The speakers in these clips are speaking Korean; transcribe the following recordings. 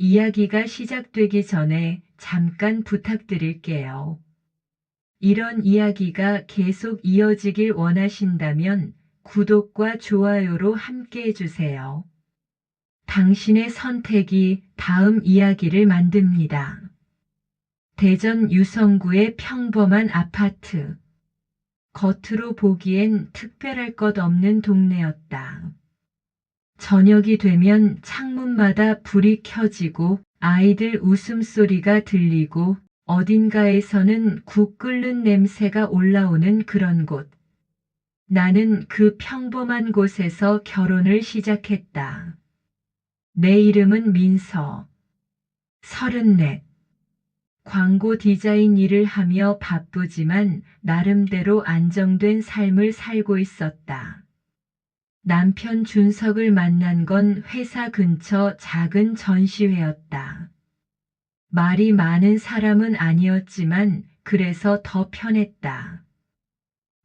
이야기가 시작되기 전에 잠깐 부탁드릴게요. 이런 이야기가 계속 이어지길 원하신다면 구독과 좋아요로 함께 해주세요. 당신의 선택이 다음 이야기를 만듭니다. 대전 유성구의 평범한 아파트. 겉으로 보기엔 특별할 것 없는 동네였다. 저녁이 되면 창문마다 불이 켜지고 아이들 웃음소리가 들리고 어딘가에서는 국 끓는 냄새가 올라오는 그런 곳. 나는 그 평범한 곳에서 결혼을 시작했다. 내 이름은 민서. 34. 광고 디자인 일을 하며 바쁘지만 나름대로 안정된 삶을 살고 있었다. 남편 준석을 만난 건 회사 근처 작은 전시회였다. 말이 많은 사람은 아니었지만 그래서 더 편했다.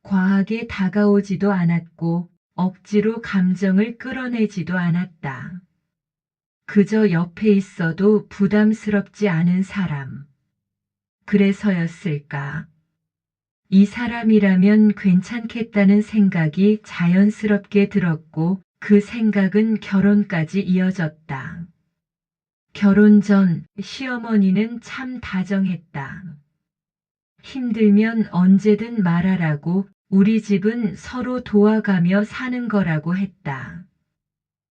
과하게 다가오지도 않았고 억지로 감정을 끌어내지도 않았다. 그저 옆에 있어도 부담스럽지 않은 사람. 그래서였을까? 이 사람이라면 괜찮겠다는 생각이 자연스럽게 들었고 그 생각은 결혼까지 이어졌다. 결혼 전 시어머니는 참 다정했다. 힘들면 언제든 말하라고, 우리 집은 서로 도와가며 사는 거라고 했다.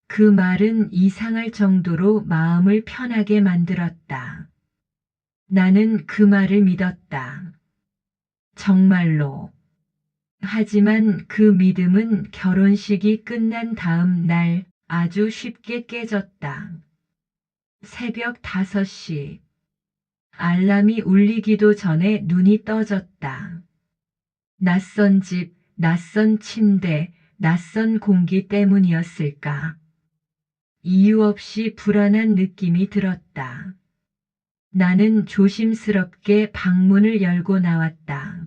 그 말은 이상할 정도로 마음을 편하게 만들었다. 나는 그 말을 믿었다. 정말로. 하지만 그 믿음은 결혼식이 끝난 다음 날 아주 쉽게 깨졌다. 새벽 5시. 알람이 울리기도 전에 눈이 떠졌다. 낯선 집, 낯선 침대, 낯선 공기 때문이었을까? 이유 없이 불안한 느낌이 들었다. 나는 조심스럽게 방문을 열고 나왔다.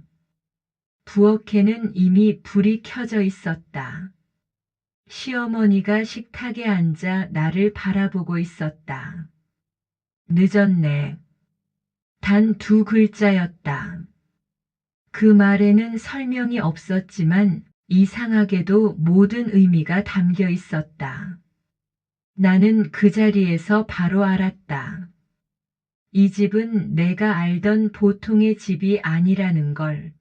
부엌에는 이미 불이 켜져 있었다. 시어머니가 식탁에 앉아 나를 바라보고 있었다. 늦었네. 단 2글자였다. 그 말에는 설명이 없었지만 이상하게도 모든 의미가 담겨 있었다. 나는 그 자리에서 바로 알았다. 이 집은 내가 알던 보통의 집이 아니라는 걸.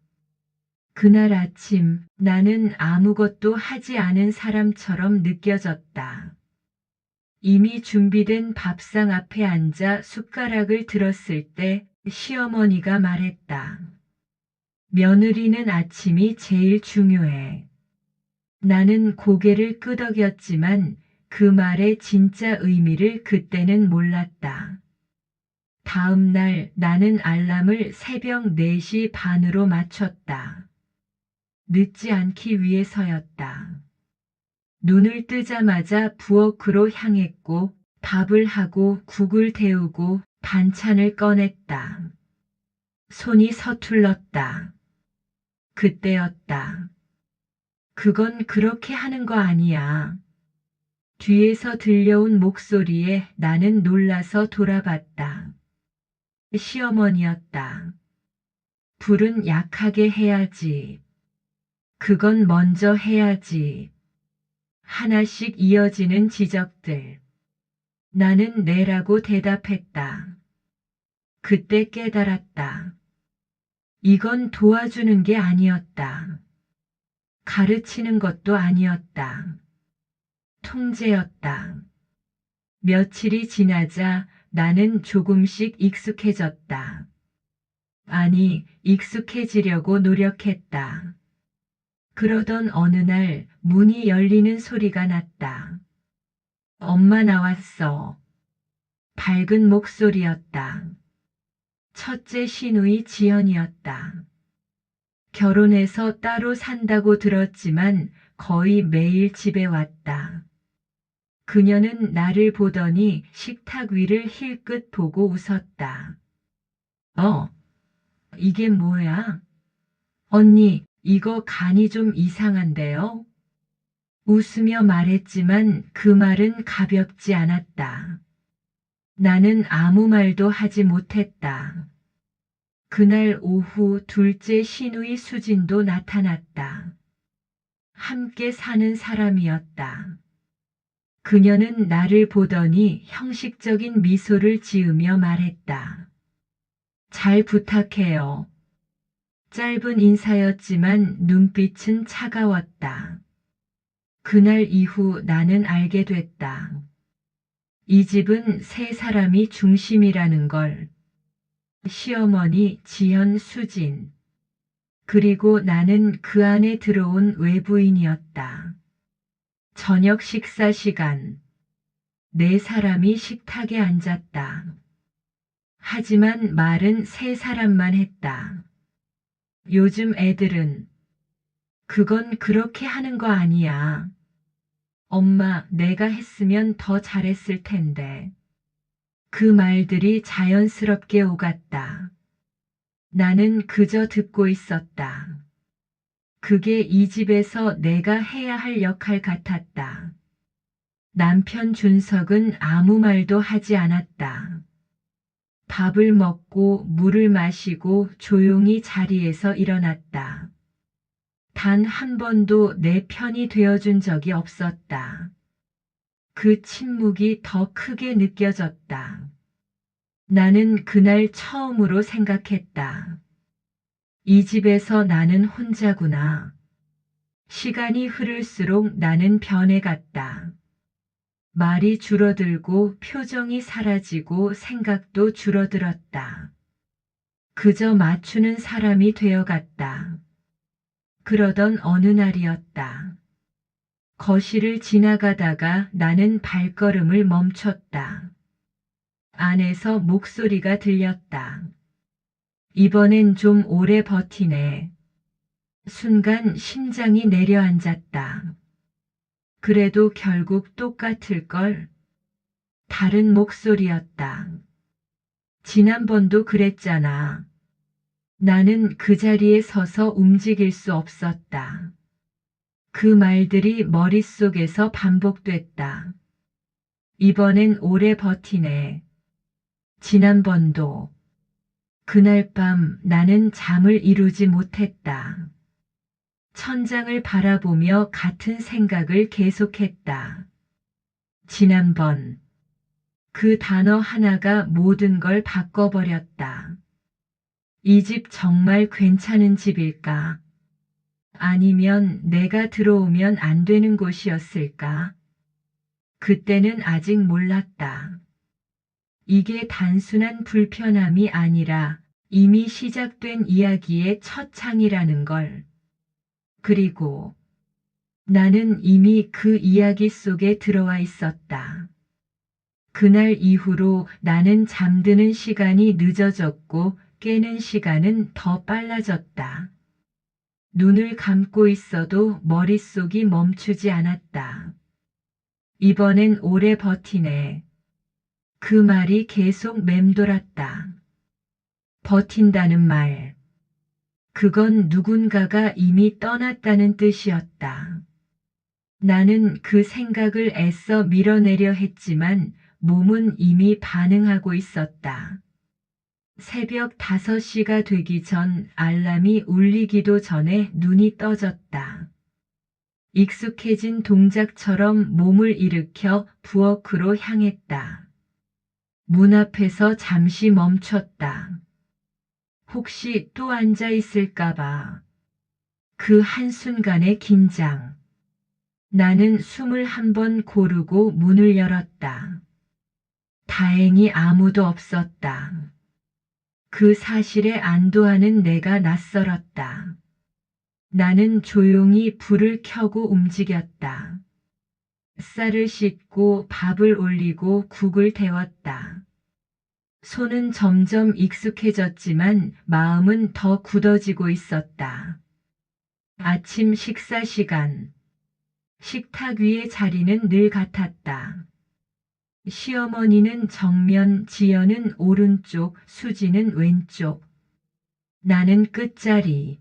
그날 아침 나는 아무것도 하지 않은 사람처럼 느껴졌다. 이미 준비된 밥상 앞에 앉아 숟가락을 들었을 때 시어머니가 말했다. 며느리는 아침이 제일 중요해. 나는 고개를 끄덕였지만 그 말의 진짜 의미를 그때는 몰랐다. 다음 날 나는 알람을 새벽 4시 반으로 맞췄다. 늦지 않기 위해서였다. 눈을 뜨자마자 부엌으로 향했고 밥을 하고 국을 데우고 반찬을 꺼냈다. 손이 서툴렀다. 그때였다. 그건 그렇게 하는 거 아니야. 뒤에서 들려온 목소리에 나는 놀라서 돌아봤다. 시어머니였다. 불은 약하게 해야지. 그건 먼저 해야지. 하나씩 이어지는 지적들. 나는 네라고 대답했다. 그때 깨달았다. 이건 도와주는 게 아니었다. 가르치는 것도 아니었다. 통제였다. 며칠이 지나자 나는 조금씩 익숙해졌다. 아니, 익숙해지려고 노력했다. 그러던 어느 날 문이 열리는 소리가 났다. 엄마 나왔어. 밝은 목소리였다. 첫째 시누이 지연이었다. 결혼해서 따로 산다고 들었지만 거의 매일 집에 왔다. 그녀는 나를 보더니 식탁 위를 힐끗 보고 웃었다. 이게 뭐야? 언니, 이거 간이 좀 이상한데요? 웃으며 말했지만 그 말은 가볍지 않았다. 나는 아무 말도 하지 못했다. 그날 오후 둘째 시누이 수진도 나타났다. 함께 사는 사람이었다. 그녀는 나를 보더니 형식적인 미소를 지으며 말했다. 잘 부탁해요. 짧은 인사였지만 눈빛은 차가웠다. 그날 이후 나는 알게 됐다. 이 집은 세 사람이 중심이라는 걸. 시어머니, 지현, 수진. 그리고 나는 그 안에 들어온 외부인이었다. 저녁 식사 시간. 네 사람이 식탁에 앉았다. 하지만 말은 세 사람만 했다. 요즘 애들은 그건 그렇게 하는 거 아니야. 엄마, 내가 했으면 더 잘했을 텐데. 그 말들이 자연스럽게 오갔다. 나는 그저 듣고 있었다. 그게 이 집에서 내가 해야 할 역할 같았다. 남편 준석은 아무 말도 하지 않았다. 밥을 먹고 물을 마시고 조용히 자리에서 일어났다. 단 한 번도 내 편이 되어준 적이 없었다. 그 침묵이 더 크게 느껴졌다. 나는 그날 처음으로 생각했다. 이 집에서 나는 혼자구나. 시간이 흐를수록 나는 변해갔다. 말이 줄어들고 표정이 사라지고 생각도 줄어들었다. 그저 맞추는 사람이 되어갔다. 그러던 어느 날이었다. 거실을 지나가다가 나는 발걸음을 멈췄다. 안에서 목소리가 들렸다. 이번엔 좀 오래 버티네. 순간 심장이 내려앉았다. 그래도 결국 똑같을걸. 다른 목소리였다. 지난번도 그랬잖아. 나는 그 자리에 서서 움직일 수 없었다. 그 말들이 머릿속에서 반복됐다. 이번엔 오래 버티네. 지난번도. 그날 밤 나는 잠을 이루지 못했다. 천장을 바라보며 같은 생각을 계속했다. 지난번. 그 단어 하나가 모든 걸 바꿔버렸다. 이 집 정말 괜찮은 집일까? 아니면 내가 들어오면 안 되는 곳이었을까? 그때는 아직 몰랐다. 이게 단순한 불편함이 아니라 이미 시작된 이야기의 첫 창이라는 걸. 그리고 나는 이미 그 이야기 속에 들어와 있었다. 그날 이후로 나는 잠드는 시간이 늦어졌고 깨는 시간은 더 빨라졌다. 눈을 감고 있어도 머릿속이 멈추지 않았다. 이번엔 오래 버티네. 그 말이 계속 맴돌았다. 버틴다는 말. 그건 누군가가 이미 떠났다는 뜻이었다. 나는 그 생각을 애써 밀어내려 했지만 몸은 이미 반응하고 있었다. 새벽 5시가 되기 전 알람이 울리기도 전에 눈이 떠졌다. 익숙해진 동작처럼 몸을 일으켜 부엌으로 향했다. 문 앞에서 잠시 멈췄다. 혹시 또 앉아 있을까봐. 그 한순간의 긴장. 나는 숨을 한 번 고르고 문을 열었다. 다행히 아무도 없었다. 그 사실에 안도하는 내가 낯설었다. 나는 조용히 불을 켜고 움직였다. 쌀을 씻고 밥을 올리고 국을 데웠다. 손은 점점 익숙해졌지만 마음은 더 굳어지고 있었다. 아침 식사 시간. 식탁 위의 자리는 늘 같았다. 시어머니는 정면, 지연은 오른쪽, 수지는 왼쪽. 나는 끝자리.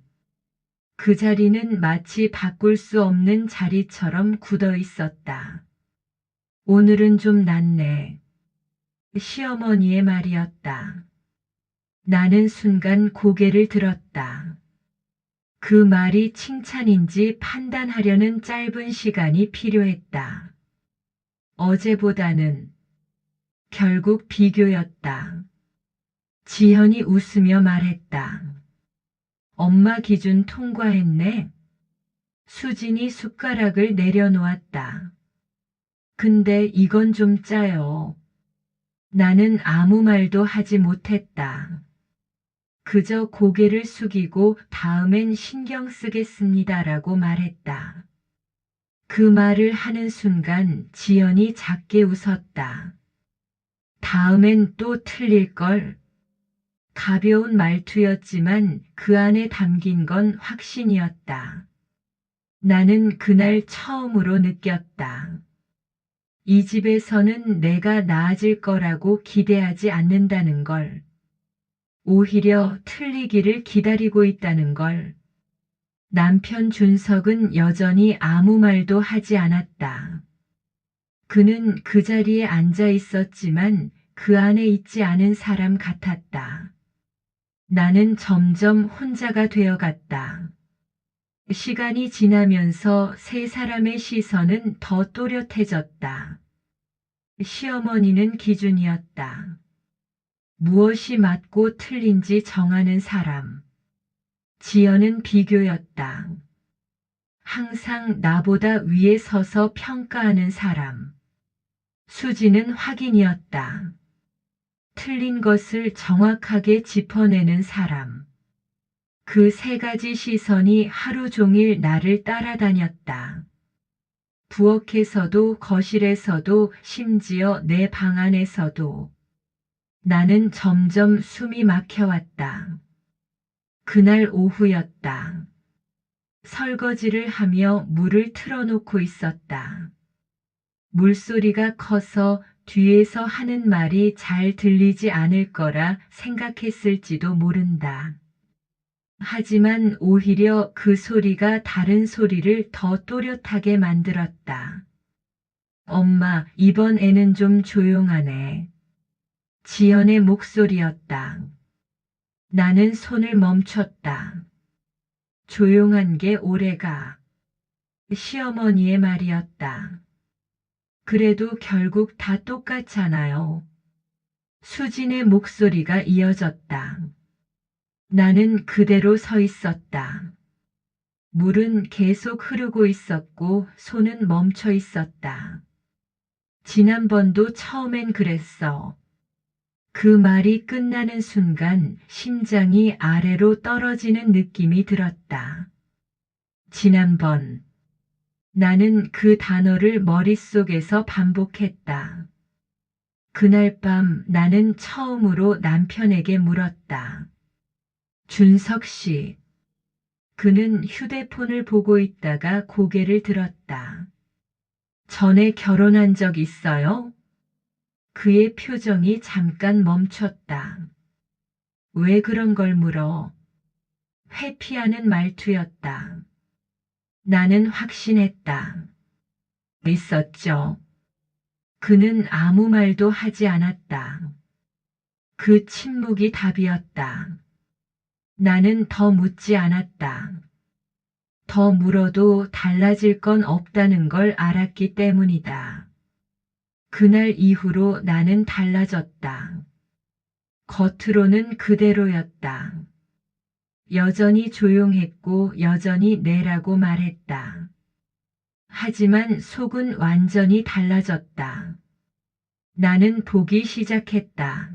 그 자리는 마치 바꿀 수 없는 자리처럼 굳어 있었다. 오늘은 좀 낫네. 시어머니의 말이었다. 나는 순간 고개를 들었다. 그 말이 칭찬인지 판단하려는 짧은 시간이 필요했다. 어제보다는 결국 비교였다. 지현이 웃으며 말했다. 엄마 기준 통과했네. 수진이 숟가락을 내려놓았다. 근데 이건 좀 짜요. 나는 아무 말도 하지 못했다. 그저 고개를 숙이고 다음엔 신경 쓰겠습니다라고 말했다. 그 말을 하는 순간 지연이 작게 웃었다. 다음엔 또 틀릴걸. 가벼운 말투였지만 그 안에 담긴 건 확신이었다. 나는 그날 처음으로 느꼈다. 이 집에서는 내가 나아질 거라고 기대하지 않는다는 걸. 오히려 틀리기를 기다리고 있다는 걸. 남편 준석은 여전히 아무 말도 하지 않았다. 그는 그 자리에 앉아 있었지만 그 안에 있지 않은 사람 같았다. 나는 점점 혼자가 되어갔다. 시간이 지나면서 세 사람의 시선은 더 또렷해졌다. 시어머니는 기준이었다. 무엇이 맞고 틀린지 정하는 사람. 지연은 비교였다. 항상 나보다 위에 서서 평가하는 사람. 수지는 확인이었다. 틀린 것을 정확하게 짚어내는 사람. 그 세 가지 시선이 하루 종일 나를 따라다녔다. 부엌에서도 거실에서도 심지어 내 방 안에서도. 나는 점점 숨이 막혀왔다. 그날 오후였다. 설거지를 하며 물을 틀어놓고 있었다. 물소리가 커서 뒤에서 하는 말이 잘 들리지 않을 거라 생각했을지도 모른다. 하지만 오히려 그 소리가 다른 소리를 더 또렷하게 만들었다. 엄마, 이번에는 좀 조용하네. 지연의 목소리였다. 나는 손을 멈췄다. 조용한 게 오래가. 시어머니의 말이었다. 그래도 결국 다 똑같잖아요. 수진의 목소리가 이어졌다. 나는 그대로 서 있었다. 물은 계속 흐르고 있었고 손은 멈춰 있었다. 지난번도 처음엔 그랬어. 그 말이 끝나는 순간 심장이 아래로 떨어지는 느낌이 들었다. 지난번. 나는 그 단어를 머릿속에서 반복했다. 그날 밤 나는 처음으로 남편에게 물었다. 준석 씨. 그는 휴대폰을 보고 있다가 고개를 들었다. 전에 결혼한 적 있어요? 그의 표정이 잠깐 멈췄다. 왜 그런 걸 물어? 회피하는 말투였다. 나는 확신했다. 있었죠. 그는 아무 말도 하지 않았다. 그 침묵이 답이었다. 나는 더 묻지 않았다. 더 물어도 달라질 건 없다는 걸 알았기 때문이다. 그날 이후로 나는 달라졌다. 겉으로는 그대로였다. 여전히 조용했고 여전히 내라고 말했다. 하지만 속은 완전히 달라졌다. 나는 보기 시작했다.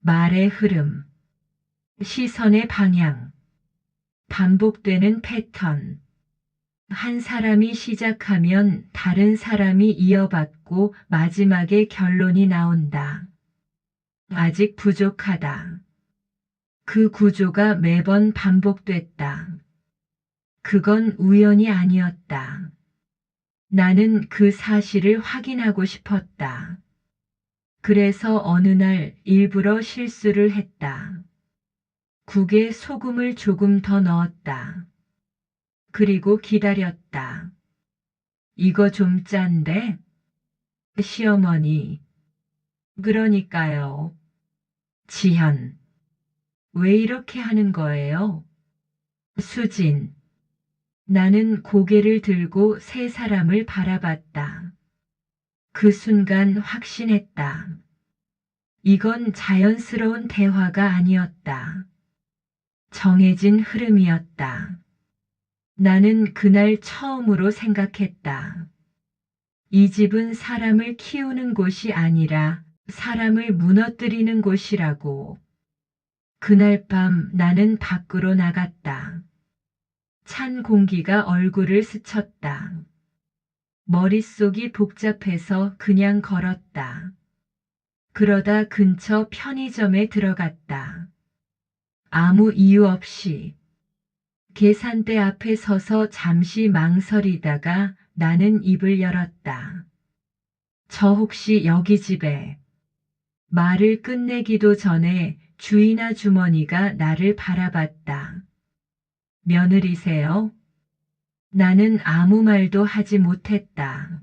말의 흐름, 시선의 방향, 반복되는 패턴. 한 사람이 시작하면 다른 사람이 이어받고 마지막에 결론이 나온다. 아직 부족하다. 그 구조가 매번 반복됐다. 그건 우연이 아니었다. 나는 그 사실을 확인하고 싶었다. 그래서 어느 날 일부러 실수를 했다. 국에 소금을 조금 더 넣었다. 그리고 기다렸다. 이거 좀 짠데? 시어머니. 그러니까요. 지현, 왜 이렇게 하는 거예요? 수진, 나는 고개를 들고 세 사람을 바라봤다. 그 순간 확신했다. 이건 자연스러운 대화가 아니었다. 정해진 흐름이었다. 나는 그날 처음으로 생각했다. 이 집은 사람을 키우는 곳이 아니라 사람을 무너뜨리는 곳이라고. 그날 밤 나는 밖으로 나갔다. 찬 공기가 얼굴을 스쳤다. 머릿속이 복잡해서 그냥 걸었다. 그러다 근처 편의점에 들어갔다. 아무 이유 없이. 계산대 앞에 서서 잠시 망설이다가 나는 입을 열었다. 저 혹시 여기 집에. 말을 끝내기도 전에 주인 아주머니가 나를 바라봤다. 며느리세요? 나는 아무 말도 하지 못했다.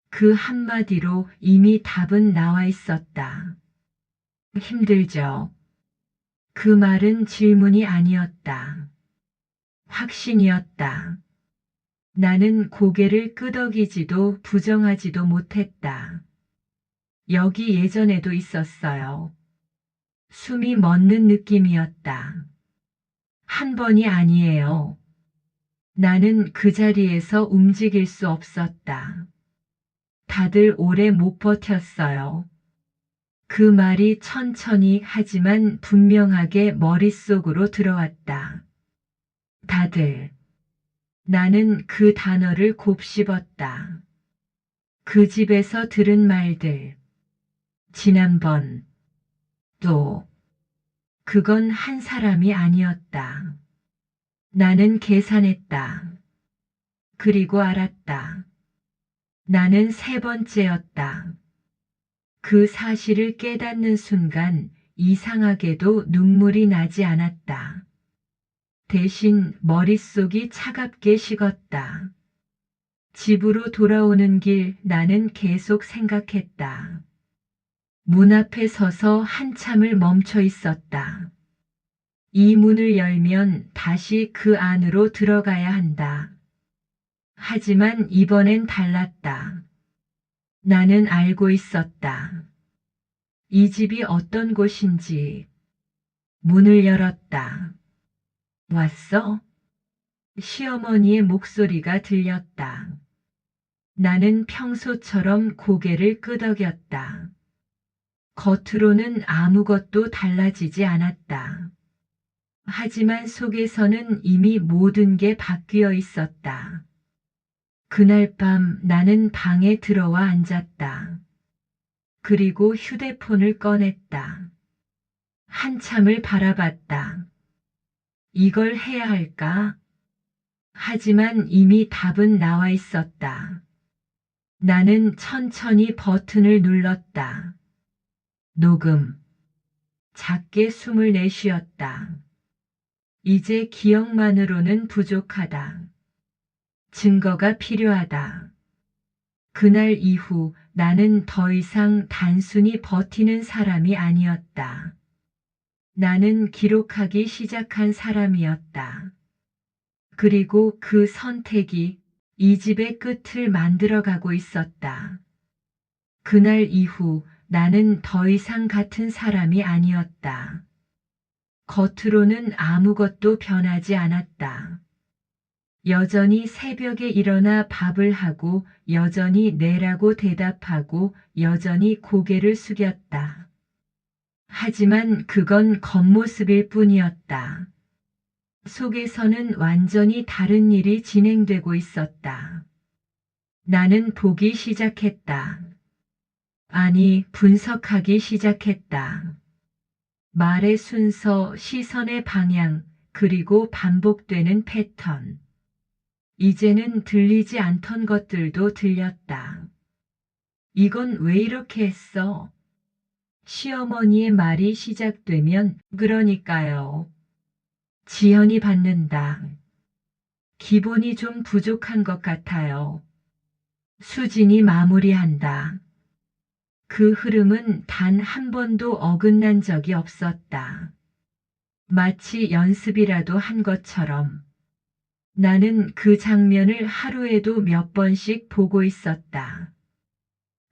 그 한마디로 이미 답은 나와 있었다. 힘들죠. 그 말은 질문이 아니었다. 확신이었다. 나는 고개를 끄덕이지도 부정하지도 못했다. 여기 예전에도 있었어요. 숨이 멎는 느낌이었다. 한 번이 아니에요. 나는 그 자리에서 움직일 수 없었다. 다들 오래 못 버텼어요. 그 말이 천천히 하지만 분명하게 머릿속으로 들어왔다. 다들. 나는 그 단어를 곱씹었다. 그 집에서 들은 말들. 지난번. 또. 그건 한 사람이 아니었다. 나는 계산했다. 그리고 알았다. 나는 세 번째였다. 그 사실을 깨닫는 순간 이상하게도 눈물이 나지 않았다. 대신 머릿속이 차갑게 식었다. 집으로 돌아오는 길 나는 계속 생각했다. 문 앞에 서서 한참을 멈춰 있었다. 이 문을 열면 다시 그 안으로 들어가야 한다. 하지만 이번엔 달랐다. 나는 알고 있었다. 이 집이 어떤 곳인지. 문을 열었다. 왔어? 시어머니의 목소리가 들렸다. 나는 평소처럼 고개를 끄덕였다. 겉으로는 아무것도 달라지지 않았다. 하지만 속에서는 이미 모든 게 바뀌어 있었다. 그날 밤 나는 방에 들어와 앉았다. 그리고 휴대폰을 꺼냈다. 한참을 바라봤다. 이걸 해야 할까? 하지만 이미 답은 나와 있었다. 나는 천천히 버튼을 눌렀다. 녹음. 작게 숨을 내쉬었다. 이제 기억만으로는 부족하다. 증거가 필요하다. 그날 이후 나는 더 이상 단순히 버티는 사람이 아니었다. 나는 기록하기 시작한 사람이었다. 그리고 그 선택이 이 집의 끝을 만들어가고 있었다. 그날 이후 나는 더 이상 같은 사람이 아니었다. 겉으로는 아무것도 변하지 않았다. 여전히 새벽에 일어나 밥을 하고 여전히 네라고 대답하고 여전히 고개를 숙였다. 하지만 그건 겉모습일 뿐이었다. 속에서는 완전히 다른 일이 진행되고 있었다. 나는 보기 시작했다. 아니, 분석하기 시작했다. 말의 순서, 시선의 방향, 그리고 반복되는 패턴. 이제는 들리지 않던 것들도 들렸다. 이건 왜 이렇게 했어? 시어머니의 말이 시작되면 그러니까요. 지연이 받는다. 기본이 좀 부족한 것 같아요. 수진이 마무리한다. 그 흐름은 단 한 번도 어긋난 적이 없었다. 마치 연습이라도 한 것처럼. 나는 그 장면을 하루에도 몇 번씩 보고 있었다.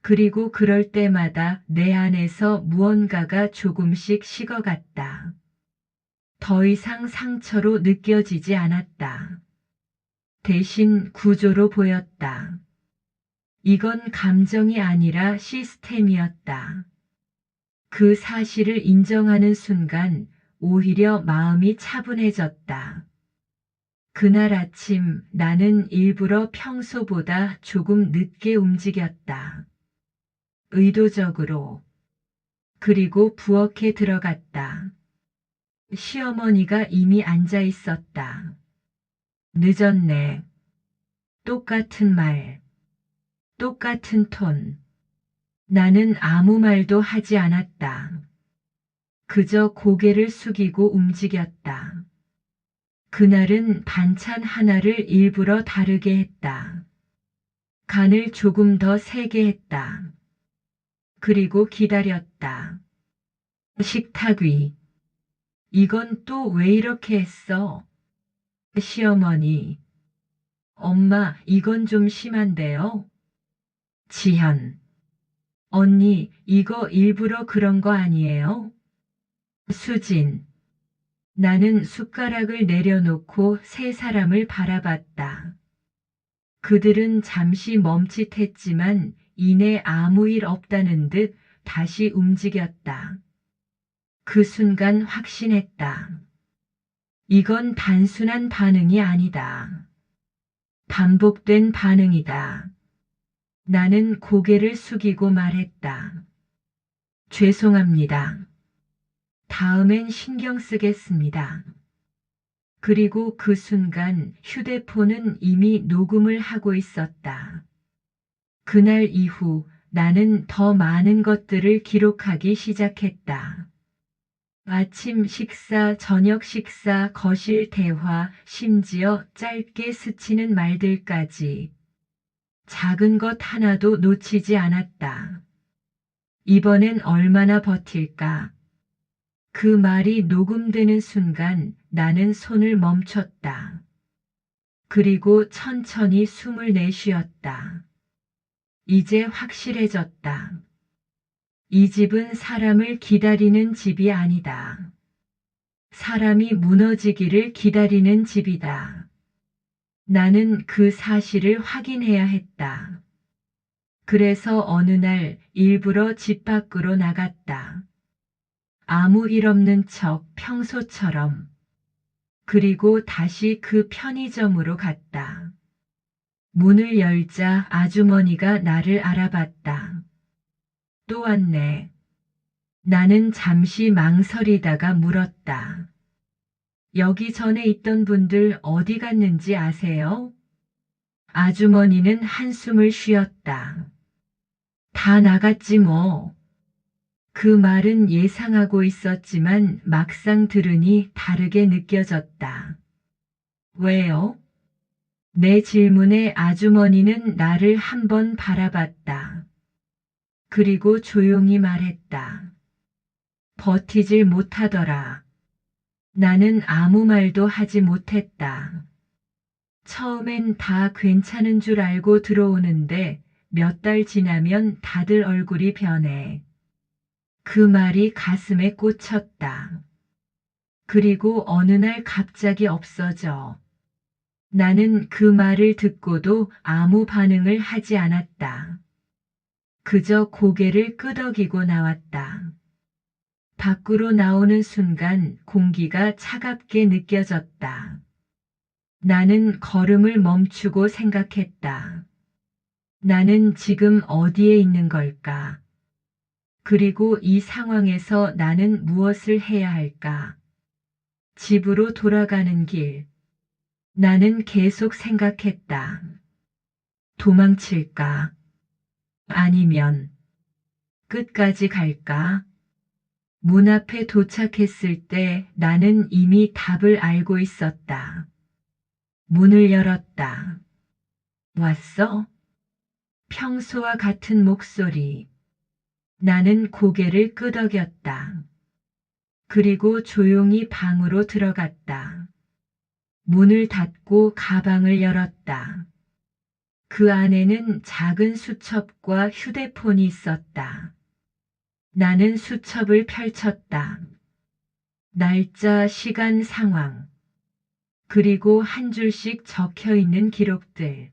그리고 그럴 때마다 내 안에서 무언가가 조금씩 식어갔다. 더 이상 상처로 느껴지지 않았다. 대신 구조로 보였다. 이건 감정이 아니라 시스템이었다. 그 사실을 인정하는 순간 오히려 마음이 차분해졌다. 그날 아침 나는 일부러 평소보다 조금 늦게 움직였다. 의도적으로. 그리고 부엌에 들어갔다. 시어머니가 이미 앉아 있었다. 늦었네. 똑같은 말. 똑같은 톤. 나는 아무 말도 하지 않았다. 그저 고개를 숙이고 움직였다. 그날은 반찬 하나를 일부러 다르게 했다. 간을 조금 더 세게 했다. 그리고 기다렸다. 식탁 위. 이건 또 왜 이렇게 했어? 시어머니. 엄마, 이건 좀 심한데요? 지현. 언니, 이거 일부러 그런 거 아니에요? 수진. 나는 숟가락을 내려놓고 세 사람을 바라봤다. 그들은 잠시 멈칫했지만 이내 아무 일 없다는 듯 다시 움직였다. 그 순간 확신했다. 이건 단순한 반응이 아니다. 반복된 반응이다. 나는 고개를 숙이고 말했다. 죄송합니다. 다음엔 신경 쓰겠습니다. 그리고 그 순간 휴대폰은 이미 녹음을 하고 있었다. 그날 이후 나는 더 많은 것들을 기록하기 시작했다. 아침 식사, 저녁 식사, 거실 대화, 심지어 짧게 스치는 말들까지. 작은 것 하나도 놓치지 않았다. 이번엔 얼마나 버틸까? 그 말이 녹음되는 순간 나는 손을 멈췄다. 그리고 천천히 숨을 내쉬었다. 이제 확실해졌다. 이 집은 사람을 기다리는 집이 아니다. 사람이 무너지기를 기다리는 집이다. 나는 그 사실을 확인해야 했다. 그래서 어느 날 일부러 집 밖으로 나갔다. 아무 일 없는 척 평소처럼. 그리고 다시 그 편의점으로 갔다. 문을 열자 아주머니가 나를 알아봤다. 또 왔네. 나는 잠시 망설이다가 물었다. 여기 전에 있던 분들 어디 갔는지 아세요? 아주머니는 한숨을 쉬었다. 다 나갔지 뭐. 그 말은 예상하고 있었지만 막상 들으니 다르게 느껴졌다. 왜요? 내 질문에 아주머니는 나를 한번 바라봤다. 그리고 조용히 말했다. 버티질 못하더라. 나는 아무 말도 하지 못했다. 처음엔 다 괜찮은 줄 알고 들어오는데 몇 달 지나면 다들 얼굴이 변해. 그 말이 가슴에 꽂혔다. 그리고 어느 날 갑자기 없어져. 나는 그 말을 듣고도 아무 반응을 하지 않았다. 그저 고개를 끄덕이고 나왔다. 밖으로 나오는 순간 공기가 차갑게 느껴졌다. 나는 걸음을 멈추고 생각했다. 나는 지금 어디에 있는 걸까? 그리고 이 상황에서 나는 무엇을 해야 할까? 집으로 돌아가는 길. 나는 계속 생각했다. 도망칠까? 아니면 끝까지 갈까? 문 앞에 도착했을 때 나는 이미 답을 알고 있었다. 문을 열었다. 왔어? 평소와 같은 목소리. 나는 고개를 끄덕였다. 그리고 조용히 방으로 들어갔다. 문을 닫고 가방을 열었다. 그 안에는 작은 수첩과 휴대폰이 있었다. 나는 수첩을 펼쳤다. 날짜, 시간, 상황, 그리고 한 줄씩 적혀 있는 기록들.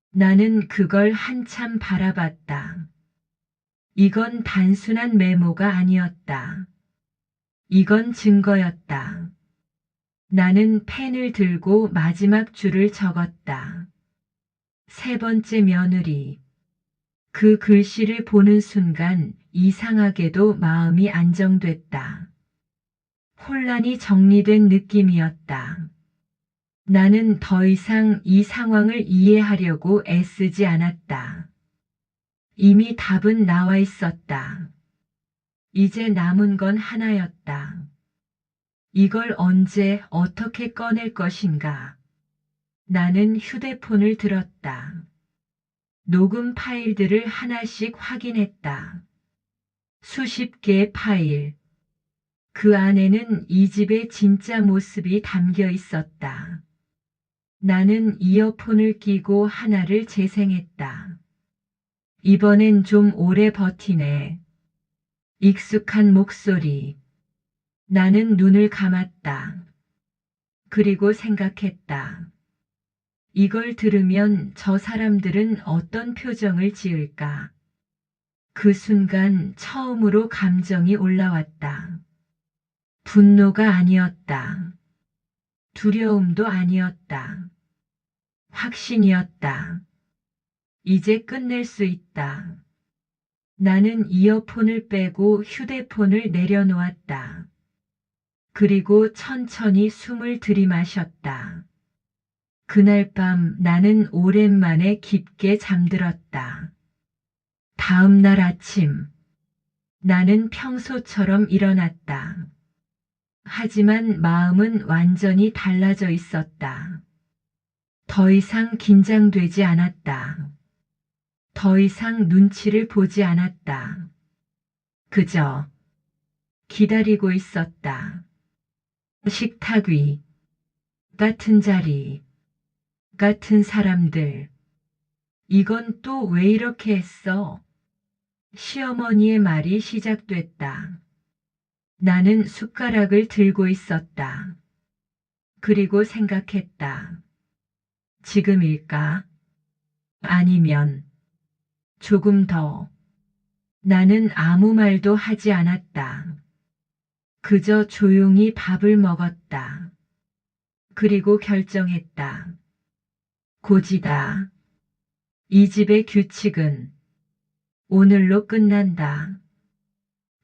나는 그걸 한참 바라봤다. 이건 단순한 메모가 아니었다. 이건 증거였다. 나는 펜을 들고 마지막 줄을 적었다. 세 번째 며느리. 그 글씨를 보는 순간 이상하게도 마음이 안정됐다. 혼란이 정리된 느낌이었다. 나는 더 이상 이 상황을 이해하려고 애쓰지 않았다. 이미 답은 나와 있었다. 이제 남은 건 하나였다. 이걸 언제 어떻게 꺼낼 것인가? 나는 휴대폰을 들었다. 녹음 파일들을 하나씩 확인했다. 수십 개의 파일. 그 안에는 이 집의 진짜 모습이 담겨 있었다. 나는 이어폰을 끼고 하나를 재생했다. 이번엔 좀 오래 버티네. 익숙한 목소리. 나는 눈을 감았다. 그리고 생각했다. 이걸 들으면 저 사람들은 어떤 표정을 지을까? 그 순간 처음으로 감정이 올라왔다. 분노가 아니었다. 두려움도 아니었다. 확신이었다. 이제 끝낼 수 있다. 나는 이어폰을 빼고 휴대폰을 내려놓았다. 그리고 천천히 숨을 들이마셨다. 그날 밤 나는 오랜만에 깊게 잠들었다. 다음 날 아침, 나는 평소처럼 일어났다. 하지만 마음은 완전히 달라져 있었다. 더 이상 긴장되지 않았다. 더 이상 눈치를 보지 않았다. 그저 기다리고 있었다. 식탁 위, 같은 자리, 같은 사람들. 이건 또 왜 이렇게 했어? 시어머니의 말이 시작됐다. 나는 숟가락을 들고 있었다. 그리고 생각했다. 지금일까? 아니면 조금 더. 나는 아무 말도 하지 않았다. 그저 조용히 밥을 먹었다. 그리고 결정했다. 고지다. 이 집의 규칙은 오늘로 끝난다.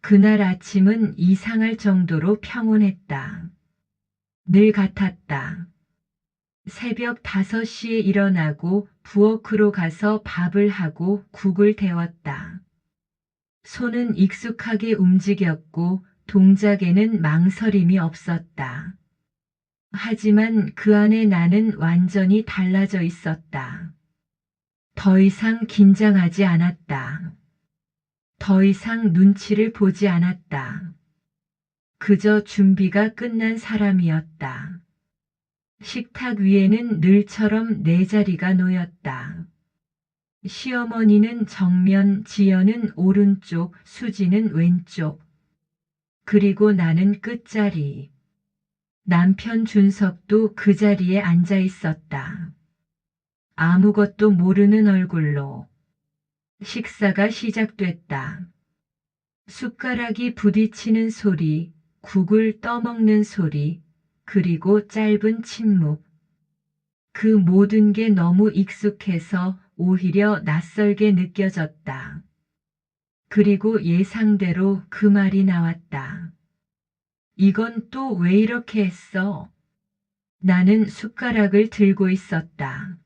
그날 아침은 이상할 정도로 평온했다. 늘 같았다. 새벽 5시에 일어나고 부엌으로 가서 밥을 하고 국을 데웠다. 손은 익숙하게 움직였고 동작에는 망설임이 없었다. 하지만 그 안에 나는 완전히 달라져 있었다. 더 이상 긴장하지 않았다. 더 이상 눈치를 보지 않았다. 그저 준비가 끝난 사람이었다. 식탁 위에는 늘처럼 네 자리가 놓였다. 시어머니는 정면, 지연은 오른쪽, 수지는 왼쪽. 그리고 나는 끝자리. 남편 준석도 그 자리에 앉아 있었다. 아무것도 모르는 얼굴로. 식사가 시작됐다. 숟가락이 부딪히는 소리, 국을 떠먹는 소리, 그리고 짧은 침묵. 그 모든 게 너무 익숙해서 오히려 낯설게 느껴졌다. 그리고 예상대로 그 말이 나왔다. 이건 또 왜 이렇게 했어? 나는 숟가락을 들고 있었다.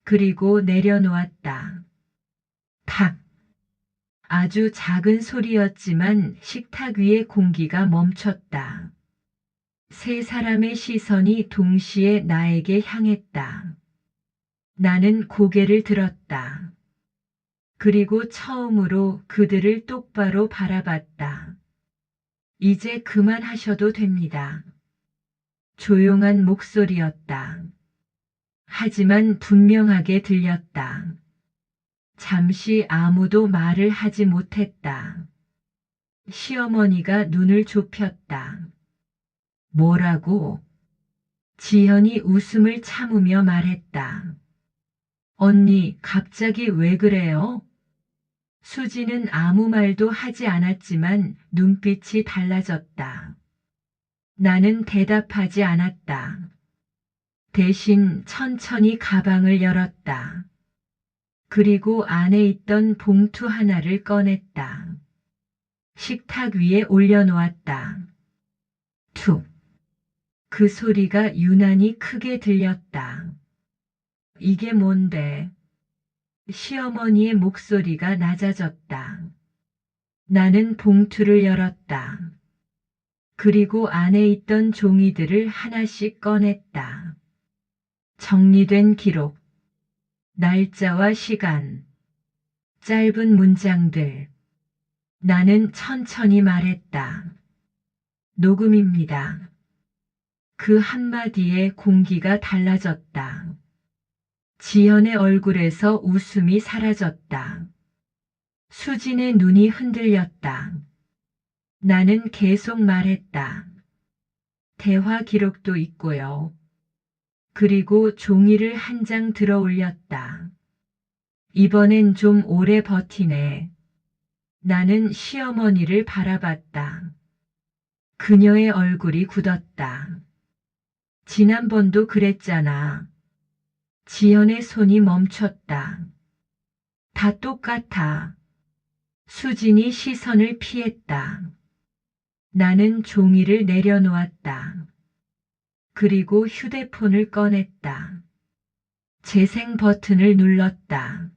그리고 내려놓았다. 탁. 아주 작은 소리였지만 식탁 위의 공기가 멈췄다. 세 사람의 시선이 동시에 나에게 향했다. 나는 고개를 들었다. 그리고 처음으로 그들을 똑바로 바라봤다. 이제 그만하셔도 됩니다. 조용한 목소리였다. 하지만 분명하게 들렸다. 잠시 아무도 말을 하지 못했다. 시어머니가 눈을 좁혔다. 뭐라고? 지현이 웃음을 참으며 말했다. 언니, 갑자기 왜 그래요? 수지는 아무 말도 하지 않았지만 눈빛이 달라졌다. 나는 대답하지 않았다. 대신 천천히 가방을 열었다. 그리고 안에 있던 봉투 하나를 꺼냈다. 식탁 위에 올려놓았다. 툭. 그 소리가 유난히 크게 들렸다. 이게 뭔데? 시어머니의 목소리가 낮아졌다. 나는 봉투를 열었다. 그리고 안에 있던 종이들을 하나씩 꺼냈다. 정리된 기록, 날짜와 시간, 짧은 문장들. 나는 천천히 말했다. 녹음입니다. 그 한마디에 공기가 달라졌다. 지현의 얼굴에서 웃음이 사라졌다. 수진의 눈이 흔들렸다. 나는 계속 말했다. 대화 기록도 있고요. 그리고 종이를 한 장 들어 올렸다. 이번엔 좀 오래 버티네. 나는 시어머니를 바라봤다. 그녀의 얼굴이 굳었다. 지난번도 그랬잖아. 지연의 손이 멈췄다. 다 똑같아. 수진이 시선을 피했다. 나는 종이를 내려놓았다. 그리고 휴대폰을 꺼냈다. 재생 버튼을 눌렀다.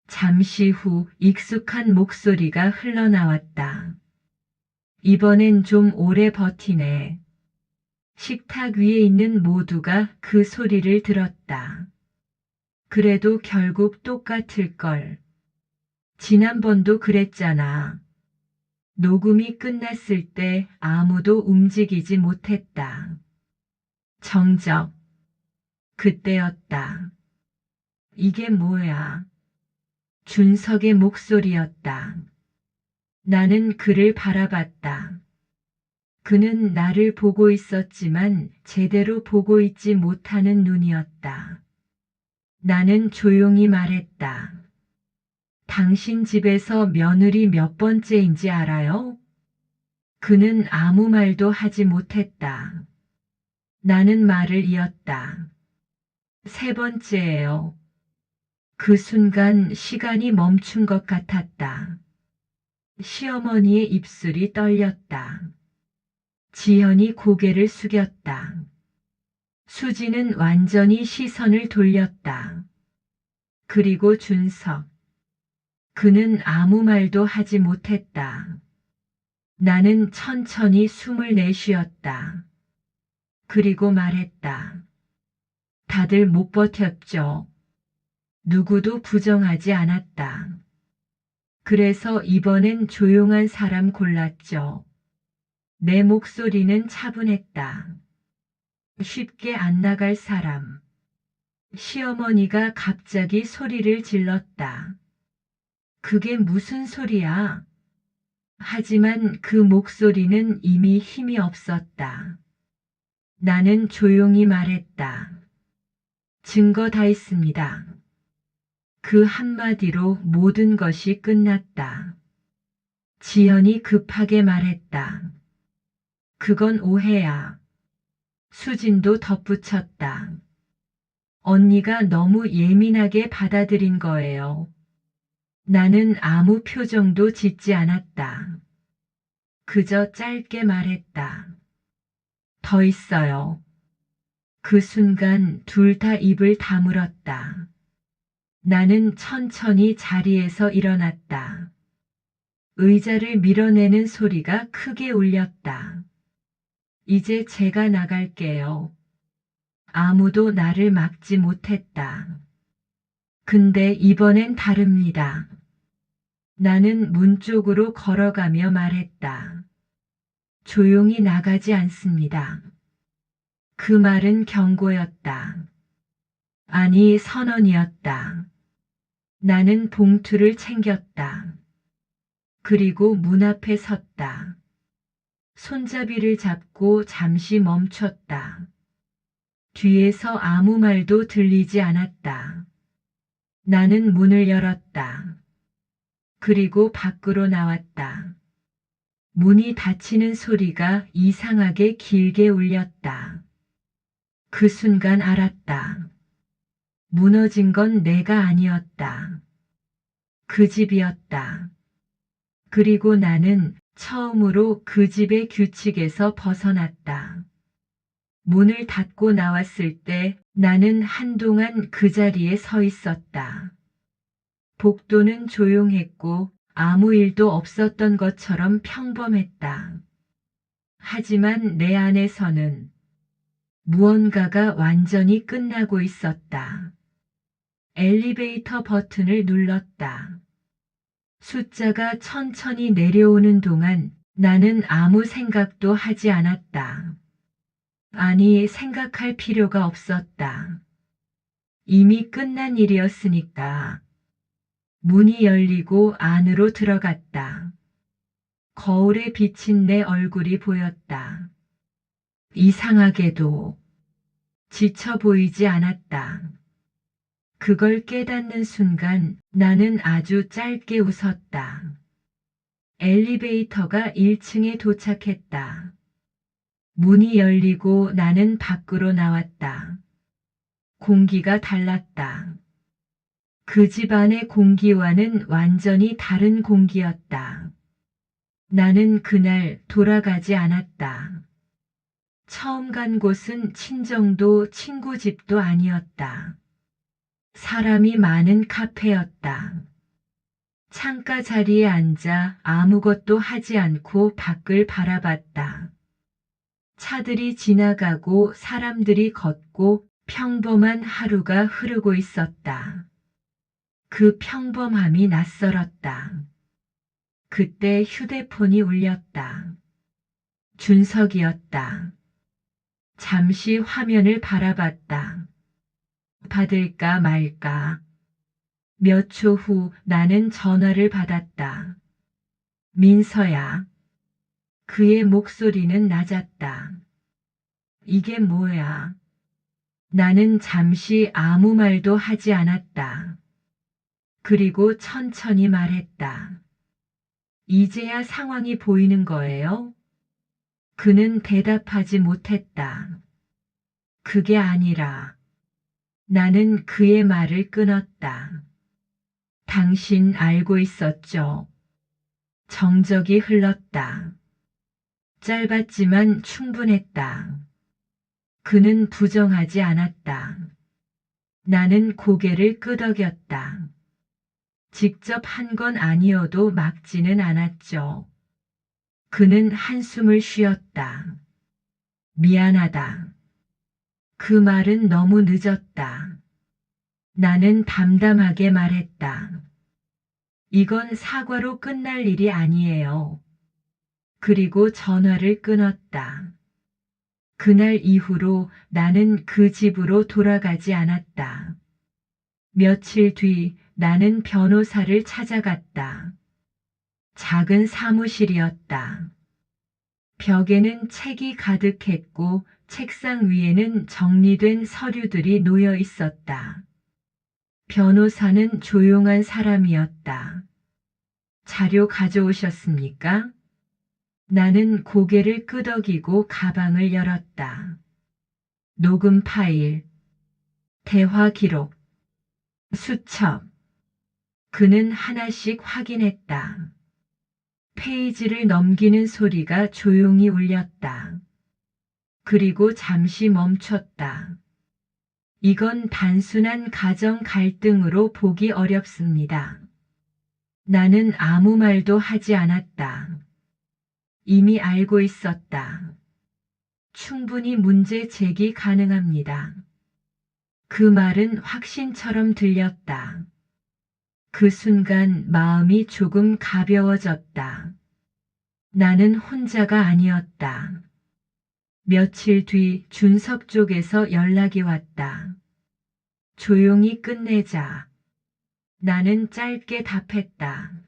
잠시 후 익숙한 목소리가 흘러나왔다. 이번엔 좀 오래 버티네. 식탁 위에 있는 모두가 그 소리를 들었다. 그래도 결국 똑같을걸. 지난번도 그랬잖아. 녹음이 끝났을 때 아무도 움직이지 못했다. 정적. 그때였다. 이게 뭐야? 준석의 목소리였다. 나는 그를 바라봤다. 그는 나를 보고 있었지만 제대로 보고 있지 못하는 눈이었다. 나는 조용히 말했다. 당신 집에서 며느리 몇 번째인지 알아요? 그는 아무 말도 하지 못했다. 나는 말을 이었다. 세 번째예요. 그 순간 시간이 멈춘 것 같았다. 시어머니의 입술이 떨렸다. 지현이 고개를 숙였다. 수지는 완전히 시선을 돌렸다. 그리고 준석. 그는 아무 말도 하지 못했다. 나는 천천히 숨을 내쉬었다. 그리고 말했다. 다들 못 버텼죠. 누구도 부정하지 않았다. 그래서 이번엔 조용한 사람 골랐죠. 내 목소리는 차분했다. 쉽게 안 나갈 사람. 시어머니가 갑자기 소리를 질렀다. 그게 무슨 소리야? 하지만 그 목소리는 이미 힘이 없었다. 나는 조용히 말했다. 증거 다 있습니다. 그 한마디로 모든 것이 끝났다. 지현이 급하게 말했다. 그건 오해야. 수진도 덧붙였다. 언니가 너무 예민하게 받아들인 거예요. 나는 아무 표정도 짓지 않았다. 그저 짧게 말했다. 더 있어요. 그 순간 둘 다 입을 다물었다. 나는 천천히 자리에서 일어났다. 의자를 밀어내는 소리가 크게 울렸다. 이제 제가 나갈게요. 아무도 나를 막지 못했다. 근데 이번엔 다릅니다. 나는 문 쪽으로 걸어가며 말했다. 조용히 나가지 않습니다. 그 말은 경고였다. 아니, 선언이었다. 나는 봉투를 챙겼다. 그리고 문 앞에 섰다. 손잡이를 잡고 잠시 멈췄다. 뒤에서 아무 말도 들리지 않았다. 나는 문을 열었다. 그리고 밖으로 나왔다. 문이 닫히는 소리가 이상하게 길게 울렸다. 그 순간 알았다. 무너진 건 내가 아니었다. 그 집이었다. 그리고 나는 처음으로 그 집의 규칙에서 벗어났다. 문을 닫고 나왔을 때 나는 한동안 그 자리에 서 있었다. 복도는 조용했고 아무 일도 없었던 것처럼 평범했다. 하지만 내 안에서는 무언가가 완전히 끝나고 있었다. 엘리베이터 버튼을 눌렀다. 숫자가 천천히 내려오는 동안 나는 아무 생각도 하지 않았다. 아니, 생각할 필요가 없었다. 이미 끝난 일이었으니까. 문이 열리고 안으로 들어갔다. 거울에 비친 내 얼굴이 보였다. 이상하게도 지쳐 보이지 않았다. 그걸 깨닫는 순간 나는 아주 짧게 웃었다. 엘리베이터가 1층에 도착했다. 문이 열리고 나는 밖으로 나왔다. 공기가 달랐다. 그 집 안의 공기와는 완전히 다른 공기였다. 나는 그날 돌아가지 않았다. 처음 간 곳은 친정도 친구 집도 아니었다. 사람이 많은 카페였다. 창가 자리에 앉아 아무것도 하지 않고 밖을 바라봤다. 차들이 지나가고 사람들이 걷고 평범한 하루가 흐르고 있었다. 그 평범함이 낯설었다. 그때 휴대폰이 울렸다. 준석이었다. 잠시 화면을 바라봤다. 받을까 말까. 몇 초 후 나는 전화를 받았다. 민서야. 그의 목소리는 낮았다. 이게 뭐야? 나는 잠시 아무 말도 하지 않았다. 그리고 천천히 말했다. 이제야 상황이 보이는 거예요? 그는 대답하지 못했다. 그게 아니라 나는 그의 말을 끊었다. 당신 알고 있었죠? 정적이 흘렀다. 짧았지만 충분했다. 그는 부정하지 않았다. 나는 고개를 끄덕였다. 직접 한 건 아니어도 막지는 않았죠. 그는 한숨을 쉬었다. 미안하다. 그 말은 너무 늦었다. 나는 담담하게 말했다. 이건 사과로 끝날 일이 아니에요. 그리고 전화를 끊었다. 그날 이후로 나는 그 집으로 돌아가지 않았다. 며칠 뒤 나는 변호사를 찾아갔다. 작은 사무실이었다. 벽에는 책이 가득했고 책상 위에는 정리된 서류들이 놓여 있었다. 변호사는 조용한 사람이었다. 자료 가져오셨습니까? 나는 고개를 끄덕이고 가방을 열었다. 녹음 파일, 대화 기록, 수첩. 그는 하나씩 확인했다. 페이지를 넘기는 소리가 조용히 울렸다. 그리고 잠시 멈췄다. 이건 단순한 가정 갈등으로 보기 어렵습니다. 나는 아무 말도 하지 않았다. 이미 알고 있었다. 충분히 문제 제기 가능합니다. 그 말은 확신처럼 들렸다. 그 순간 마음이 조금 가벼워졌다. 나는 혼자가 아니었다. 며칠 뒤 준석 쪽에서 연락이 왔다. 조용히 끝내자. 나는 짧게 답했다.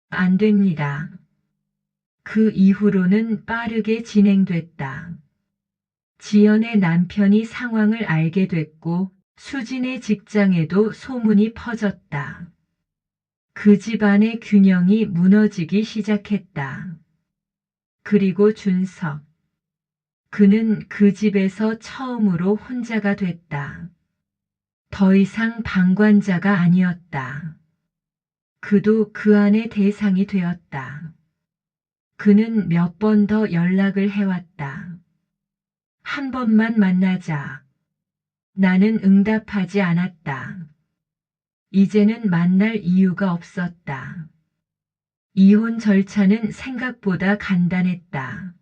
안 됩니다. 그 이후로는 빠르게 진행됐다. 지연의 남편이 상황을 알게 됐고 수진의 직장에도 소문이 퍼졌다. 그 집안의 균형이 무너지기 시작했다. 그리고 준석. 그는 그 집에서 처음으로 혼자가 됐다. 더 이상 방관자가 아니었다. 그도 그 안의 대상이 되었다. 그는 몇 번 더 연락을 해왔다. 한 번만 만나자. 나는 응답하지 않았다. 이제는 만날 이유가 없었다. 이혼 절차는 생각보다 간단했다.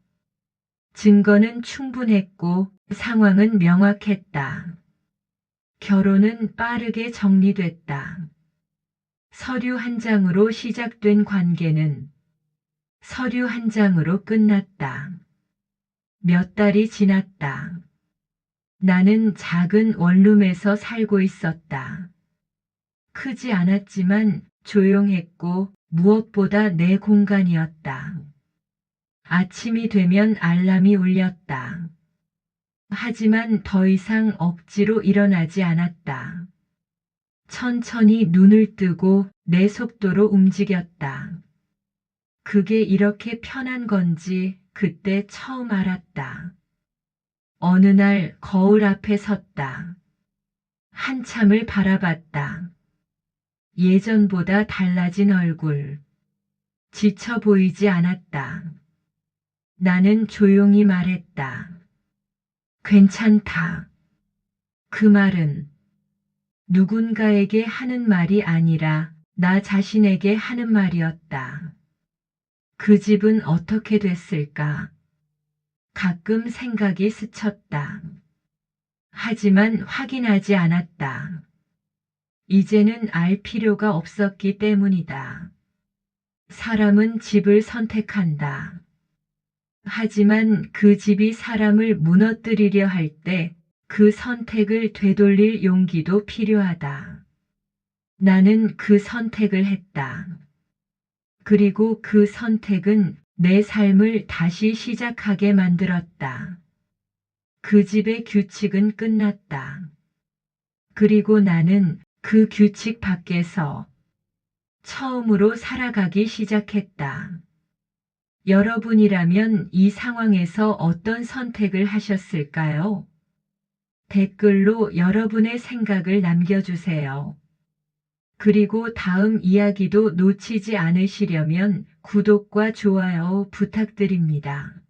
증거는 충분했고 상황은 명확했다. 결혼은 빠르게 정리됐다. 서류 한 장으로 시작된 관계는 서류 한 장으로 끝났다. 몇 달이 지났다. 나는 작은 원룸에서 살고 있었다. 크지 않았지만 조용했고 무엇보다 내 공간이었다. 아침이 되면 알람이 울렸다. 하지만 더 이상 억지로 일어나지 않았다. 천천히 눈을 뜨고 내 속도로 움직였다. 그게 이렇게 편한 건지 그때 처음 알았다. 어느 날 거울 앞에 섰다. 한참을 바라봤다. 예전보다 달라진 얼굴. 지쳐 보이지 않았다. 나는 조용히 말했다. 괜찮다. 그 말은 누군가에게 하는 말이 아니라 나 자신에게 하는 말이었다. 그 집은 어떻게 됐을까? 가끔 생각이 스쳤다. 하지만 확인하지 않았다. 이제는 알 필요가 없었기 때문이다. 사람은 집을 선택한다. 하지만 그 집이 사람을 무너뜨리려 할 때 그 선택을 되돌릴 용기도 필요하다. 나는 그 선택을 했다. 그리고 그 선택은 내 삶을 다시 시작하게 만들었다. 그 집의 규칙은 끝났다. 그리고 나는 그 규칙 밖에서 처음으로 살아가기 시작했다. 여러분이라면 이 상황에서 어떤 선택을 하셨을까요? 댓글로 여러분의 생각을 남겨주세요. 그리고 다음 이야기도 놓치지 않으시려면 구독과 좋아요 부탁드립니다.